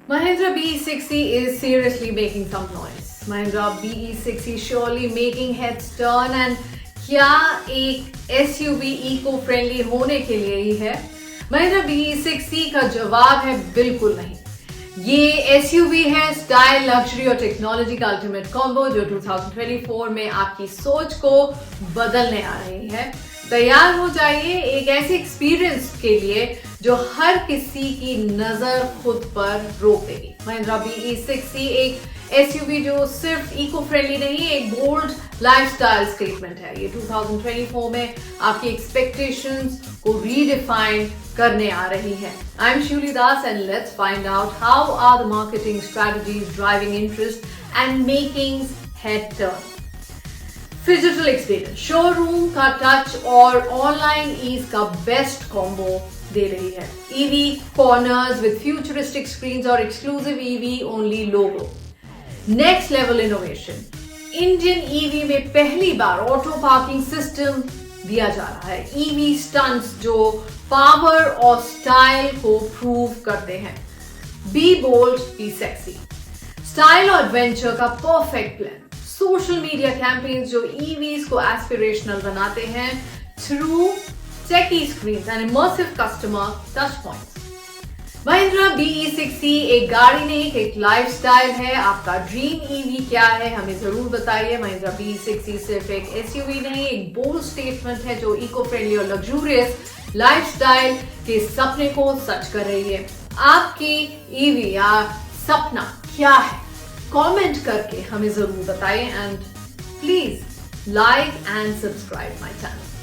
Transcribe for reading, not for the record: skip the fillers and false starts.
Mahindra BE60 is seriously making some noise. Mahindra BE60 surely making heads turn and क्या एक SUV eco friendly होने के लिए ही है? Mahindra BE60 का जवाब है बिल्कुल नहीं। ये SUV है स्टाइल, लग्जरी और टेक्नोलॉजी का अल्टीमेट कॉम्बो जो 2024 में आपकी सोच को बदलने आ रही है। तैयार हो जाइए एक ऐसे एक्सपीरियंस के लिए जो हर किसी की नजर खुद पर रोक देगी। महिंद्रा BE60 एक SUV जो सिर्फ इको फ्रेंडली नहीं, एक बोल्ड लाइफस्टाइल स्टेटमेंट है। ये 2024 में आपकी एक्सपेक्टेशंस को रीडिफाइन करने आ रही है। I am Shivali Das and let's find out how are the marketing strategies driving interest and making head turn. Digital experience, showroom का टच और ऑनलाइन ईज का बेस्ट कॉम्बो दे रही है। EV corners with futuristic screens और exclusive EV only logo. Next level innovation, Indian EV में पहली बार auto parking system दिया जा रहा है। ईवी स्टंट्स जो पावर और स्टाइल को प्रूव करते हैं। Be bold, be sexy, style और एडवेंचर का perfect blend. Social media campaigns जो ईवीज को एस्पिरेशनल बनाते हैं through techie screens and immersive customer touch points. Mahindra BE60 एक गाड़ी नहीं, एक लाइफस्टाइल है। आपका ड्रीम ईवी क्या है, हमें जरूर बताइए। महिंद्रा BE60 सिर्फ एक SUV नहीं, एक बोल्ड स्टेटमेंट है जो इको फ्रेंडली और लग्जूरियस लाइफस्टाइल के सपने को सच कर रही है। आपकी ईवी या सपना क्या है? कमेंट करके हमें जरूर बताइए and please like and subscribe my channel.